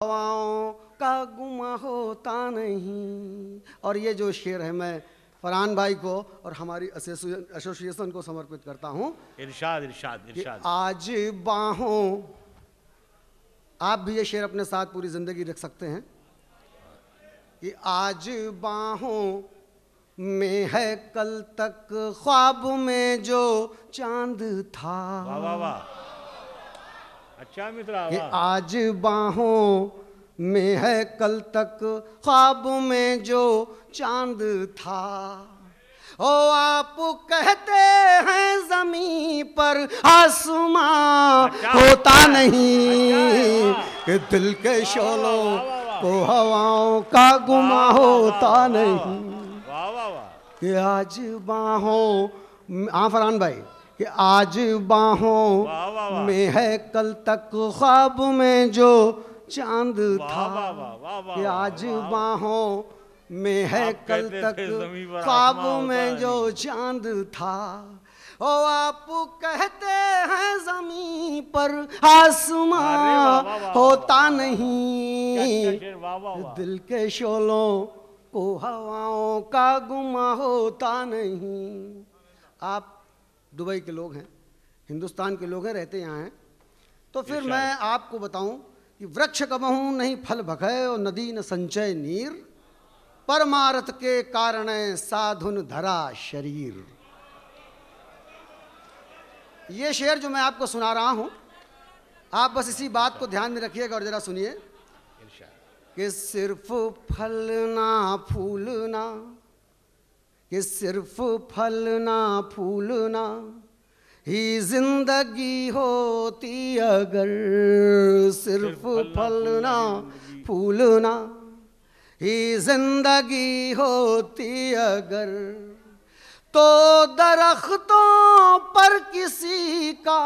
हवाओं का गुमा होता नहीं। और ये जो शेर है मैं फरहान भाई को और हमारी एसोसिएशन को समर्पित करता हूँ। इरशाद इरशाद इरशाद। आज बाहों, आप भी ये शेर अपने साथ पूरी जिंदगी रख सकते हैं कि आज बाहों में है कल तक ख्वाब में जो चांद था। वाह वाह वाह, अच्छा मित्रा कि वाह। आज बाहों में है कल तक ख्वाब में जो चांद था। ओ आप कहते हैं जमीन पर आसमां होता नहीं, कि दिल के शोलों को हवाओं का गुमा होता नहीं। वाह वाह वाह। कि आज बाहों, हाँ फरहान भाई, कि आज बाहों में है कल तक ख्वाब में जो चांद था। कि आज बाहों में है कल तक ख्वाब में जो चांद था। ओ आप कहते हैं जमीन पर आसमां होता नहीं, दिल के शोलों को हवाओं का गुमा होता नहीं। आप दुबई के लोग हैं, हिंदुस्तान के लोग हैं, रहते यहाँ हैं, तो फिर मैं आपको बताऊं कि वृक्ष कबहू नहीं फल भखे और नदी न संचय नीर, परमारथ के कारण साधुन धरा शरीर। ये शेर जो मैं आपको सुना रहा हूं, आप बस इसी बात को ध्यान में रखिएगा और जरा सुनिए कि सिर्फ फल ना फूल ना, कि सिर्फ फल ना फूल ना ही जिंदगी होती अगर, सिर्फ फल ना फूल ना ही जिंदगी होती अगर, तो दरख्तों पर किसी का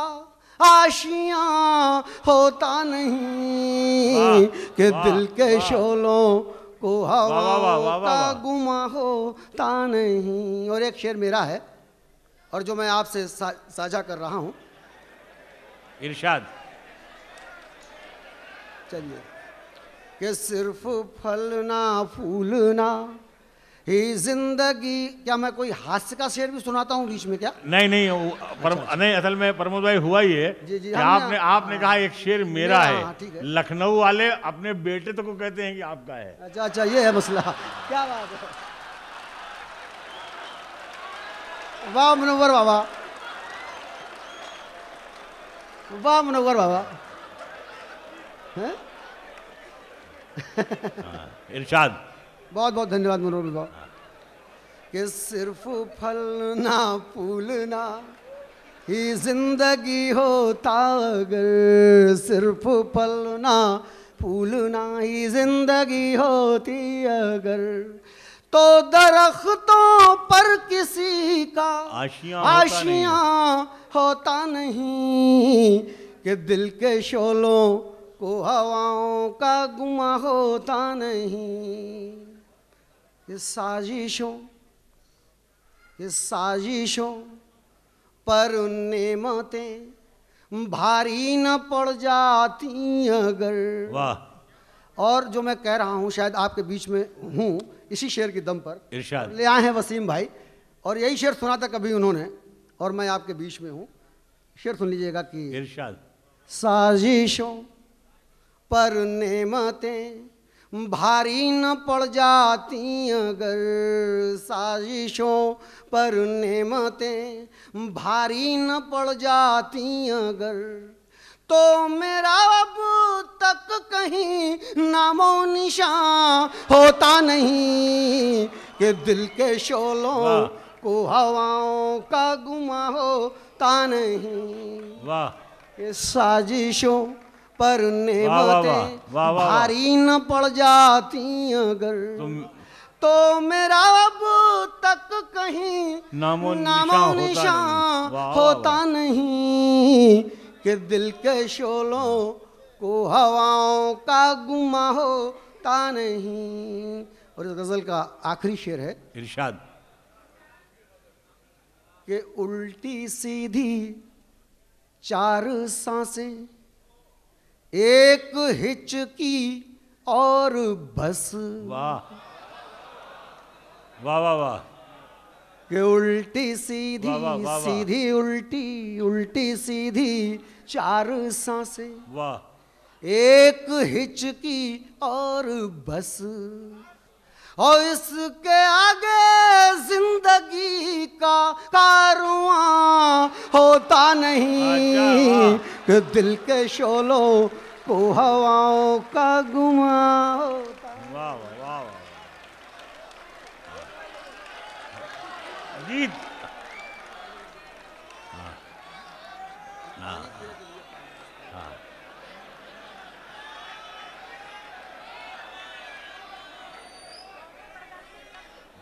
आशियां होता नहीं, कि दिल के शोलों को हवाओं का गुमा होता नहीं। और एक शेर मेरा है और जो मैं आपसे साझा कर रहा हूं। इरशाद। चलिए। कि सिर्फ फल ना फूल ना ही जिंदगी, क्या मैं कोई हास्य का शेर भी सुनाता हूँ बीच में क्या? नहीं नहीं नहीं, असल में प्रमोद भाई हुआ ही है कि आपने कहा एक शेर मेरा है, लखनऊ वाले अपने बेटे तो को कहते हैं कि आपका है। अच्छा अच्छा, ये है मसला। क्या बात है, वाह मुनव्वर बाबा, वाह मुनव्वर बाबा। इरशाद। बहुत बहुत धन्यवाद मुनव्वर बाबा। कि सिर्फ फल ना फूल ना ही जिंदगी होता अगर, सिर्फ फल ना फूल ना ही जिंदगी होती अगर, तो दरख्तों पर किसी का आशियां होता नहीं, कि दिल के शोलों को हवाओं का गुमा होता नहीं। कि साजिशों पर नेमतें भारी न पड़ जाती अगर। वाह। और जो मैं कह रहा हूँ शायद आपके बीच में हूँ इसी शेर की दम पर। इरशाद। ले आए हैं वसीम भाई और यही शेर सुना था कभी उन्होंने और मैं आपके बीच में हूँ। शेर सुन लीजिएगा कि इरशाद। साजिशों पर नेमतें भारी न पड़ जाती अगर, साजिशों पर नेमतें भारी न पड़ जाती अगर, तो मेरा अब तक कहीं नामो निशान होता नहीं, कि दिल के शोलों को हवाओं का गुमा होता नहीं। वाह। कि साजिशों पर नेमतें भारी न पड़ जाती अगर, तो मेरा अब तक कहीं नामो निशान होता नहीं, कि दिल के शोलों को हवाओं का गुमा होता नहीं। और इस गजल का आखिरी शेर है। इरशाद। कि उल्टी सीधी चार सांसें एक हिचकी और बस। वाह वाह वाह वाह। कि उल्टी सीधी वाह, वाह, वाह, वाह। सीधी उल्टी उल्टी सीधी 4 सांसें। वाह। एक हिचकी और बस, और इसके आगे जिंदगी का कारवां होता नहीं। कि दिल के शोलों को हवाओं का गुमां होता। वाह वाह वाह वाह। गीत।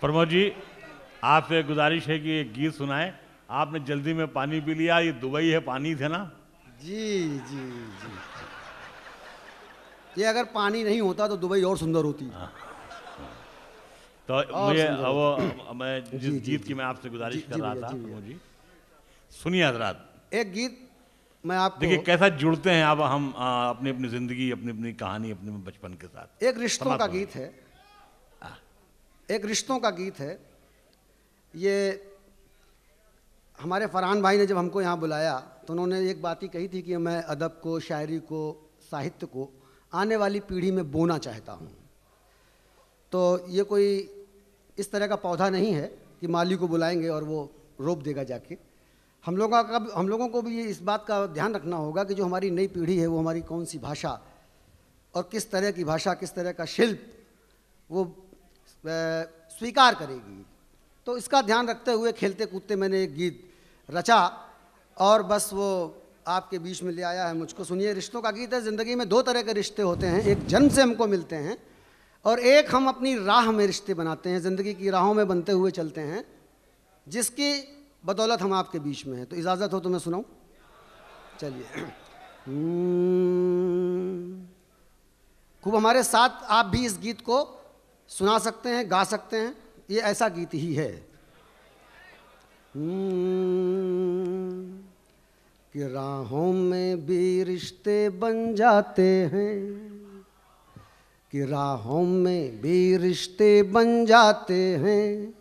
प्रमोद जी, आपसे गुजारिश है कि एक गीत सुनाएं। आपने जल्दी में पानी पी लिया, ये दुबई है पानी थे ना? जी जी जी। ये अगर पानी नहीं होता तो दुबई और सुंदर होती। तो मुझे वो मैं जिस गीत की मैं आपसे गुजारिश कर रहा था प्रमोद जी, सुनिए हजरात। एक गीत मैं आपको, देखिए कैसा जुड़ते हैं अब हम अपनी अपनी जिंदगी, अपनी अपनी कहानी, अपने बचपन के साथ। एक रिश्तों का गीत है, एक रिश्तों का गीत है। ये हमारे फरहान भाई ने जब हमको यहाँ बुलाया तो उन्होंने एक बात ही कही थी कि मैं अदब को, शायरी को, साहित्य को आने वाली पीढ़ी में बोना चाहता हूँ। तो ये कोई इस तरह का पौधा नहीं है कि माली को बुलाएंगे और वो रोप देगा जाके। हम लोगों को भी इस बात का ध्यान रखना होगा कि जो हमारी नई पीढ़ी है वो हमारी कौन सी भाषा और किस तरह की भाषा, किस तरह का शिल्प वो स्वीकार करेगी। तो इसका ध्यान रखते हुए खेलते कूदते मैंने एक गीत रचा और बस वो आपके बीच में ले आया है। मुझको सुनिए। रिश्तों का गीत है। ज़िंदगी में 2 तरह के रिश्ते होते हैं, एक जन्म से हमको मिलते हैं और एक हम अपनी राह में रिश्ते बनाते हैं, ज़िंदगी की राहों में बनते हुए चलते हैं, जिसकी बदौलत हम आपके बीच में हैं। तो इजाज़त हो तो मैं सुनाऊं? चलिए। खूब हमारे साथ आप भी इस गीत को सुना सकते हैं, गा सकते हैं। ये ऐसा गीत ही है। कि राहों में भी रिश्ते बन जाते हैं, कि राहों में भी रिश्ते बन जाते हैं,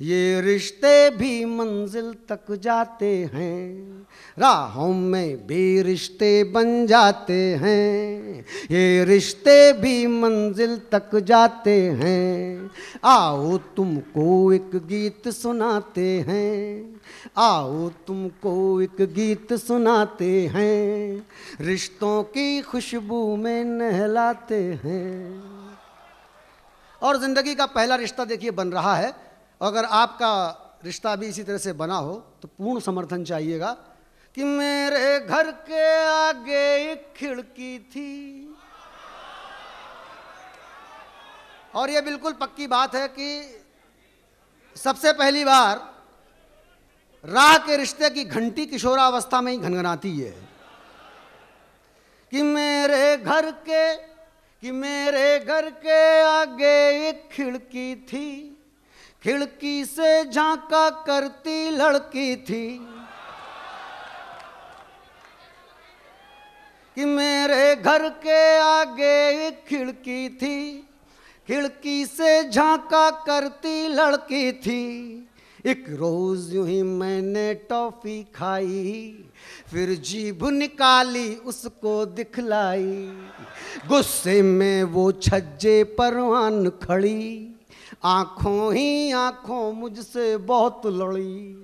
ये रिश्ते भी मंजिल तक जाते हैं। राहों में भी रिश्ते बन जाते हैं, ये रिश्ते भी मंजिल तक जाते हैं। आओ तुमको एक गीत सुनाते हैं, आओ तुमको एक गीत सुनाते हैं, रिश्तों की खुशबू में नहलाते हैं। और ज़िंदगी का पहला रिश्ता देखिए बन रहा है। अगर आपका रिश्ता भी इसी तरह से बना हो तो पूर्ण समर्थन चाहिएगा। कि मेरे घर के आगे एक खिड़की थी, और ये बिल्कुल पक्की बात है कि सबसे पहली बार राह के रिश्ते की घंटी किशोरावस्था में ही घनघनाती है। कि मेरे घर के आगे एक खिड़की थी, खिड़की से झांका करती लड़की थी। कि मेरे घर के आगे एक खिड़की थी, खिड़की से झांका करती लड़की थी। एक रोज यूं ही मैंने टॉफी खाई, फिर जीभ निकाली उसको दिखलाई। गुस्से में वो छज्जे परवान खड़ी, आंखों ही आंखों मुझसे बहुत लड़ी।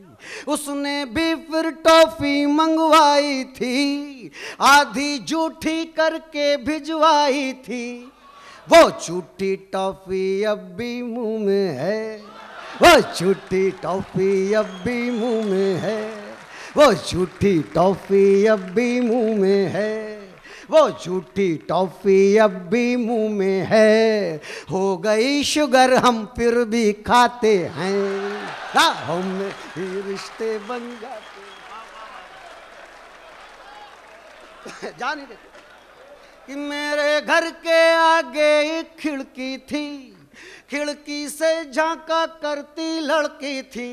उसने भी फिर टॉफी मंगवाई थी, आधी झूठी करके भिजवाई थी। वो झूठी टॉफी अब भी मुंह में है, वो झूठी टॉफी अब भी मुंह में है, वो झूठी टॉफी अब भी मुंह में है, वो झूठी टॉफी अब भी मुंह में है। हो गई शुगर हम फिर भी खाते हैं, हम ही रिश्ते बन जाते। जा नहीं देते। कि मेरे घर के आगे एक खिड़की थी, खिड़की से झांका करती लड़की थी।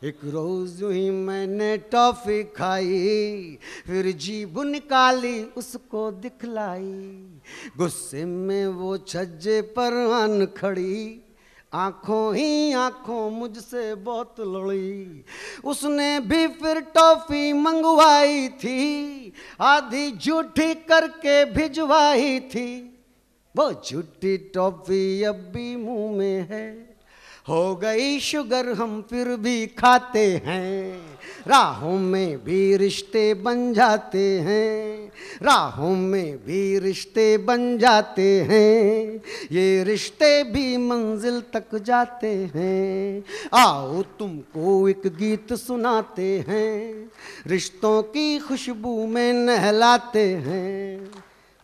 एक रोज यूं ही मैंने टॉफी खाई, फिर जीभ निकाली उसको दिखलाई। गुस्से में वो छज्जे पर आन खड़ी, आंखों ही आंखों मुझसे बहुत लड़ी। उसने भी फिर टॉफी मंगवाई थी, आधी झूठी करके भिजवाई थी। वो झूठी टॉफी अब भी मुंह में है, हो गई शुगर हम फिर भी खाते हैं। राहों में भी रिश्ते बन जाते हैं, राहों में भी रिश्ते बन जाते हैं, ये रिश्ते भी मंजिल तक जाते हैं। आओ तुमको एक गीत सुनाते हैं, रिश्तों की खुशबू में नहलाते हैं।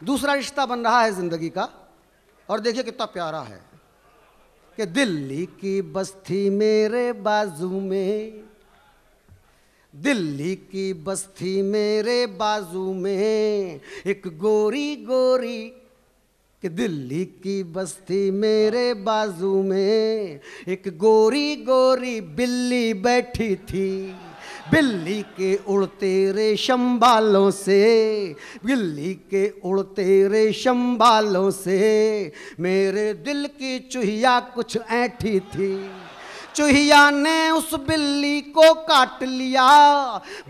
दूसरा रिश्ता बन रहा है जिंदगी का, और देखिए कितना प्यारा है कि दिल्ली की बस्ती मेरे बाजू में, दिल्ली की बस्ती मेरे बाजू में एक गोरी गोरी, कि दिल्ली की बस्ती मेरे बाजू में एक गोरी गोरी बिल्ली बैठी थी। बिल्ली के उड़ते रेशम बालों से, बिल्ली के उड़ते रेशम बालों से मेरे दिल की चुहिया कुछ ऐंठी थी। चुहिया ने उस बिल्ली को काट लिया,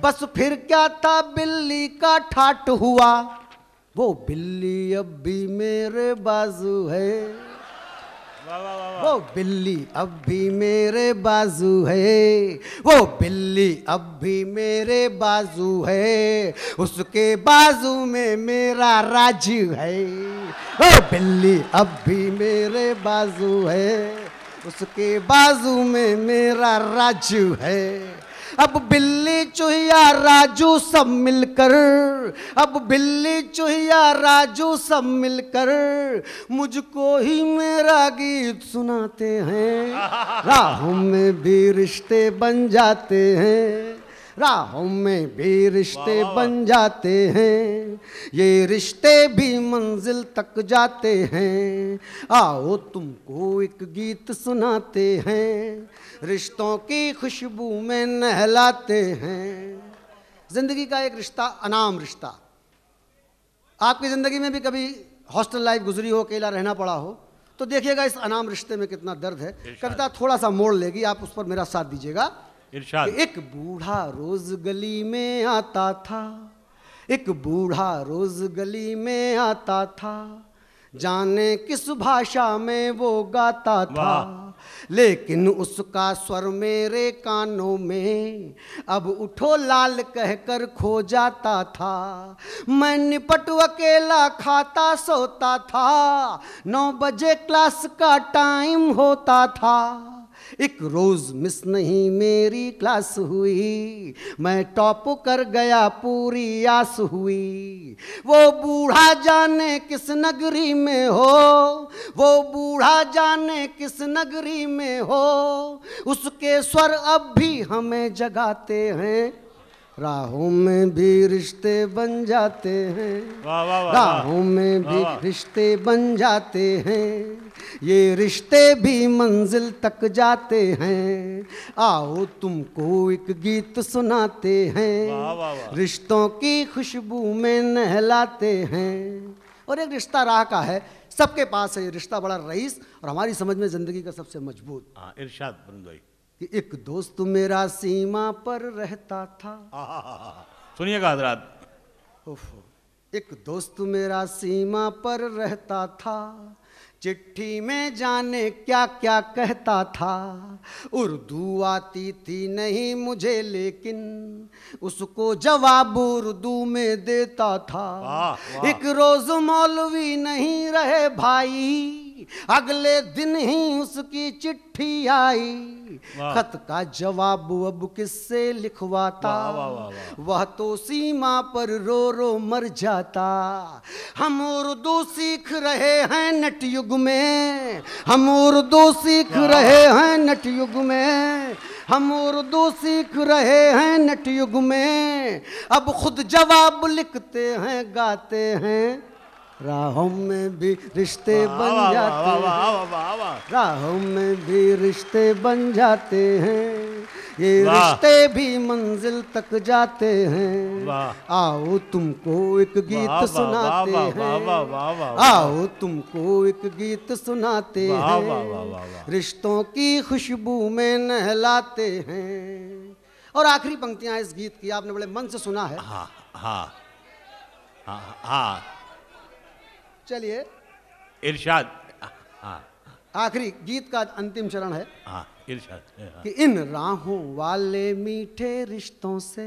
बस फिर क्या था बिल्ली का ठाट हुआ। वो बिल्ली अब भी मेरे बाजू है, वो बिल्ली अब भी मेरे बाजू है, वो बिल्ली अब भी मेरे बाजू है, उसके बाजू में मेरा राजू है। वो बिल्ली अब भी मेरे बाजू है, उसके बाजू में मेरा राजू है। अब बिल्ली चुहिया राजू सब मिलकर, अब बिल्ली चुहिया राजू सब मिलकर मुझको ही मेरा गीत सुनाते हैं। राहों में भी रिश्ते बन जाते हैं, राहों में भी रिश्ते बन जाते हैं, ये रिश्ते भी मंजिल तक जाते हैं। आओ तुमको एक गीत सुनाते हैं, रिश्तों की खुशबू में नहलाते हैं। जिंदगी का एक रिश्ता अनाम रिश्ता। आपकी ज़िंदगी में भी कभी हॉस्टल लाइफ गुजरी हो, अकेला रहना पड़ा हो, तो देखिएगा इस अनाम रिश्ते में कितना दर्द है। कविता थोड़ा सा मोड़ लेगी, आप उस पर मेरा साथ दीजिएगा। एक बूढ़ा रोज गली में आता था, एक बूढ़ा रोज गली में आता था, जाने किस भाषा में वो गाता था, लेकिन उसका स्वर मेरे कानों में अब उठो लाल कहकर खो जाता था। मैं निपट अकेला खाता सोता था, 9 बजे क्लास का टाइम होता था। एक रोज मिस नहीं मेरी क्लास हुई, मैं टॉप कर गया पूरी आस हुई। वो बूढ़ा जाने किस नगरी में हो, वो बूढ़ा जाने किस नगरी में हो, उसके स्वर अब भी हमें जगाते हैं। राहों में भी रिश्ते बन जाते हैं, राहों में भी रिश्ते बन जाते हैं, ये रिश्ते भी मंजिल तक जाते हैं। आओ तुमको एक गीत सुनाते हैं, रिश्तों की खुशबू में नहलाते हैं। और एक रिश्ता राह का है, सबके पास है ये रिश्ता, बड़ा रईस और हमारी समझ में जिंदगी का सबसे मजबूत। इरशाद भाई। एक दोस्त मेरा सीमा पर रहता था, सुनिएगा हजरात। एक दोस्त मेरा सीमा पर रहता था, चिट्ठी में जाने क्या क्या कहता था। उर्दू आती थी नहीं मुझे, लेकिन उसको जवाब उर्दू में देता था। एक रोज मौलवी नहीं रहे भाई, अगले दिन ही उसकी चिट्ठी आई। खत का जवाब अब किससे लिखवाता, वह तो सीमा पर रो रो मर जाता। हम उर्दू सीख रहे हैं नट युग में, हम उर्दू सीख रहे हैं नट युग में, हम उर्दू सीख रहे हैं नट युग में। अब खुद जवाब लिखते हैं गाते हैं, राहों में भी रिश्ते बन जाते हैं, राहों में भी रिश्ते बन जाते हैं, ये रिश्ते भी मंजिल तक जाते हैं। आओ तुमको एक गीत सुनाते हैं, आओ तुमको एक गीत सुनाते हैं, रिश्तों की खुशबू में नहलाते हैं। और आखिरी पंक्तियां इस गीत की आपने बड़े मन से सुना है। हाँ हाँ हाँ हाँ, चलिए इरशाद। हाँ, आखिरी गीत का अंतिम चरण है। हाँ, इरशाद कि इन राहों वाले मीठे रिश्तों से,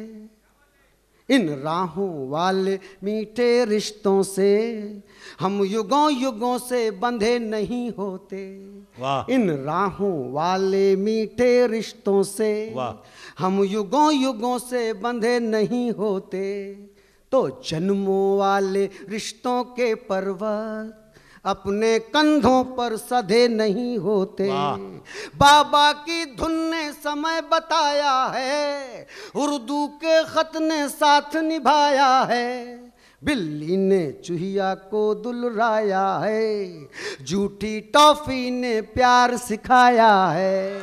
इन राहों वाले मीठे रिश्तों से हम युगों युगों से बंधे नहीं होते। इन राहों वाले मीठे रिश्तों से हम युगों युगों से बंधे नहीं होते, तो जन्मों वाले रिश्तों के पर्वत अपने कंधों पर सधे नहीं होते। बाबा की धुन ने समय बताया है, उर्दू के खत ने साथ निभाया है, बिल्ली ने चूहिया को दुलराया है, झूठी टॉफी ने प्यार सिखाया है,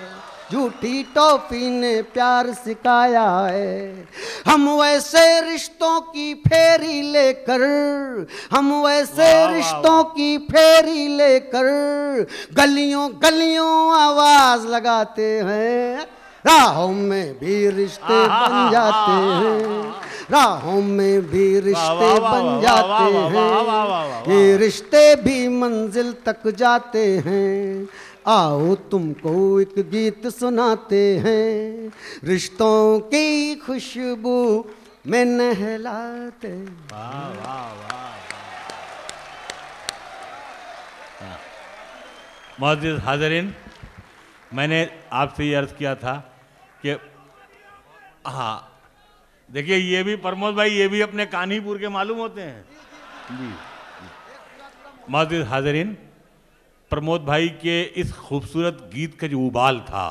झूठी टॉफी ने प्यार सिखाया है। हम वैसे रिश्तों की फेरी लेकर, हम वैसे रिश्तों की फेरी लेकर गलियों गलियों आवाज लगाते हैं, राहों में भी रिश्ते बन जाते हैं, राहों में भी रिश्ते बन जाते हैं, ये रिश्ते भी मंजिल तक जाते हैं। आओ तुमको एक गीत सुनाते हैं, रिश्तों की खुशबू में नहलाते। वाह वाह वाह। मुअज़्ज़िज़ हाज़रीन, मैंने आपसे ये अर्ज़ किया था कि हाँ देखिए, ये भी प्रमोद भाई, ये भी अपने कान्हीपुर के मालूम होते हैं जी। मुअज़्ज़िज़ हाज़रीन, प्रमोद भाई के इस खूबसूरत गीत का जो उबाल था,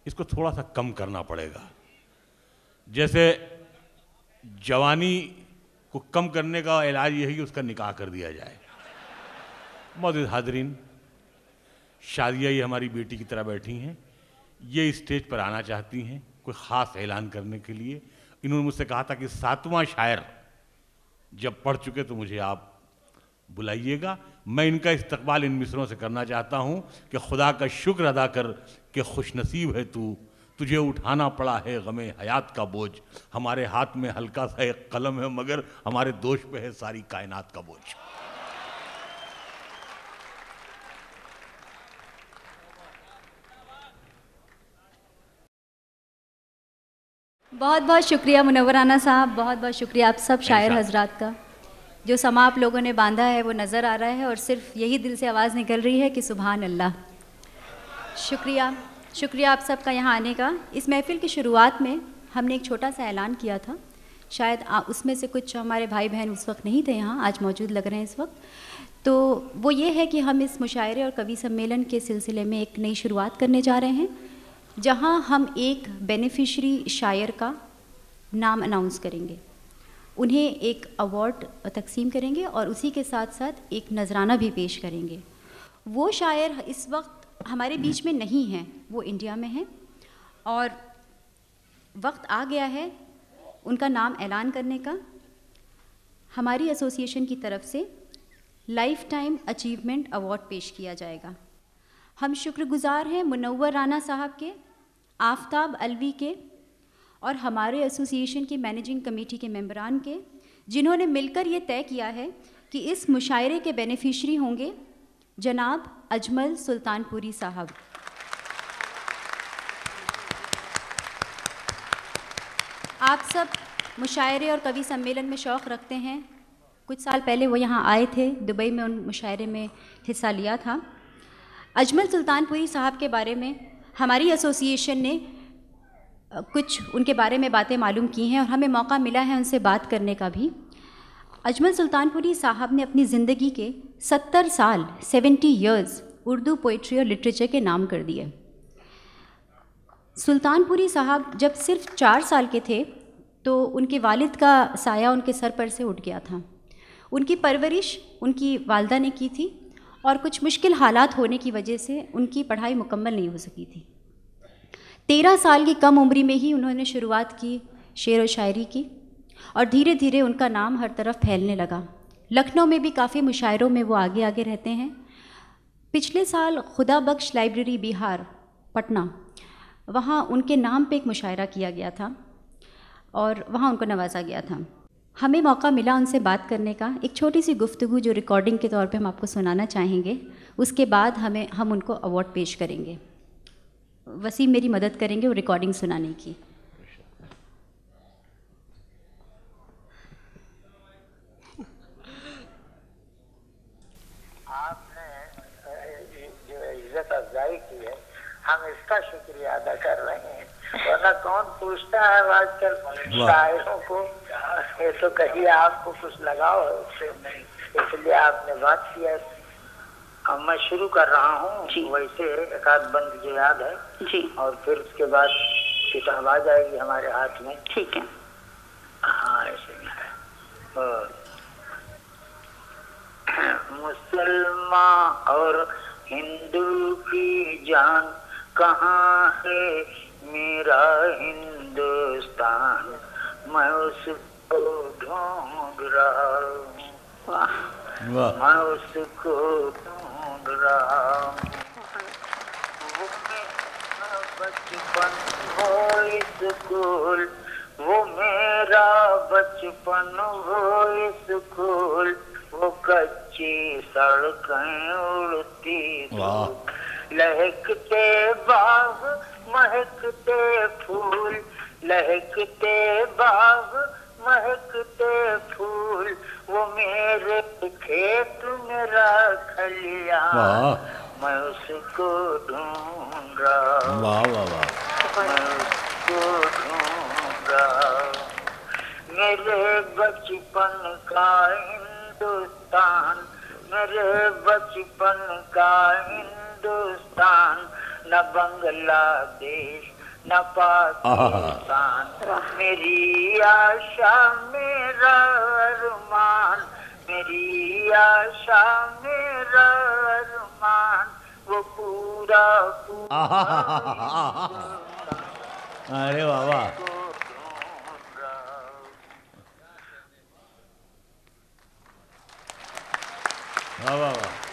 इसको थोड़ा सा कम करना पड़ेगा। जैसे जवानी को कम करने का इलाज यही कि उसका निकाह कर दिया जाए। मुअज़्ज़िज़ हाज़रीन, शादिया ये हमारी बेटी की तरह बैठी हैं, ये स्टेज पर आना चाहती हैं कोई ख़ास ऐलान करने के लिए। इन्होंने मुझसे कहा था कि 7वां शायर जब पढ़ चुके तो मुझे आप बुलाइएगा। मैं इनका इस्तकबाल इन मिसरों से करना चाहता हूँ कि खुदा का शुक्र अदा कर कि खुशनसीब है तू, तुझे उठाना पड़ा है गमे हयात का बोझ, हमारे हाथ में हल्का सा एक कलम है मगर हमारे दोष पे है सारी कायनात का बोझ। बहुत बहुत शुक्रिया मुनव्वराना साहब, बहुत बहुत शुक्रिया आप सब शायर हजरात का। जो समा आप लोगों ने बांधा है वो नज़र आ रहा है और सिर्फ यही दिल से आवाज़ निकल रही है कि सुभान अल्लाह। शुक्रिया, शुक्रिया आप सब का यहाँ आने का। इस महफ़िल की शुरुआत में हमने एक छोटा सा ऐलान किया था, शायद उसमें से कुछ हमारे भाई बहन उस वक्त नहीं थे यहाँ, आज मौजूद लग रहे हैं इस वक्त। तो वो ये है कि हम इस मुशायरे और कवि सम्मेलन के सिलसिले में एक नई शुरुआत करने जा रहे हैं, जहाँ हम एक बेनिफिशरी शायर का नाम अनाउंस करेंगे, उन्हें एक अवार्ड तकसीम करेंगे और उसी के साथ साथ एक नजराना भी पेश करेंगे। वो शायर इस वक्त हमारे बीच में नहीं हैं, वो इंडिया में हैं और वक्त आ गया है उनका नाम ऐलान करने का। हमारी एसोसिएशन की तरफ से लाइफ टाइम अचीवमेंट अवार्ड पेश किया जाएगा। हम शुक्रगुजार हैं मुनव्वर राना साहब के, आफ्ताब अलवी के और हमारे एसोसिएशन की मैनेजिंग कमेटी के मेंबरान के, जिन्होंने मिलकर ये तय किया है कि इस मुशायरे के बेनिफिशरी होंगे जनाब अजमल सुल्तानपुरी साहब। आप सब मुशायरे और कवि सम्मेलन में शौक़ रखते हैं। कुछ साल पहले वो यहाँ आए थे, दुबई में उन मुशायरे में हिस्सा लिया था। अजमल सुल्तानपुरी साहब के बारे में हमारी एसोसिएशन ने कुछ उनके बारे में बातें मालूम की हैं और हमें मौका मिला है उनसे बात करने का भी। अजमल सुल्तानपुरी साहब ने अपनी ज़िंदगी के 70 साल 70 ईयर्स उर्दू पोइट्री और लिटरेचर के नाम कर दिए। सुल्तानपुरी साहब जब सिर्फ 4 साल के थे तो उनके वालिद का साया उनके सर पर से उठ गया था। उनकी परवरिश उनकी वालदा ने की थी और कुछ मुश्किल हालात होने की वजह से उनकी पढ़ाई मुकम्मल नहीं हो सकी थी। 13 साल की कम उम्री में ही उन्होंने शुरुआत की शेर व शायरी की और धीरे धीरे उनका नाम हर तरफ फैलने लगा। लखनऊ में भी काफ़ी मुशायरों में वो आगे आगे रहते हैं। पिछले साल खुदा बख्श लाइब्रेरी बिहार पटना, वहाँ उनके नाम पे एक मुशायरा किया गया था और वहाँ उनको नवाजा गया था। हमें मौका मिला उनसे बात करने का। एक छोटी सी गुफ्तगू जो रिकॉर्डिंग के तौर पे हम आपको सुनाना चाहेंगे, उसके बाद हम उनको अवार्ड पेश करेंगे। वसीम मेरी मदद करेंगे वो रिकॉर्डिंग सुनाने की। आपने जो इज्जत अफजाई की है, हम इसका शुक्रिया अदा कर रहे हैं, वरना कौन पूछता है आजकल शायरों को, ये तो कहिए आपको कुछ लगाओ है उससे, इसलिए आपने बात किया। अब मैं शुरू कर रहा हूँ, वैसे एक आध बंद जो याद है जी, और फिर उसके बाद किताब आ जाएगी हमारे हाथ में। ठीक है। हाँ ऐसे मुसलमान और हिंदू की जान कहाँ है मेरा हिंदुस्तान, मैं उसको ढूंढ रहा हूँ, मैं उसको ढूंढ रहा हूँ। वो मेरा बचपन वो स्कूल, वो मेरा बचपन वो स्कूल, वो कच्ची सड़कें उड़ती धूप, लहकते बाग महकते फूल, लहकते बाग महकते फूल, वो मेरे खेत मेरा खलियान, मैं उसको ढूंढ रहा हूँ, मैं उसको ढूंढ रहा हूँ। मेरे बचपन का हिंदुस्तान, मेरे बचपन का हिंदुस्तान, न बांग्लादेश न पाकिस्तान, मेरी आशा मेरा अरमान, मेरी आशा मेरा अरमान, वो पूरा पूरा। अरे बाबा, वाह वाह वाह।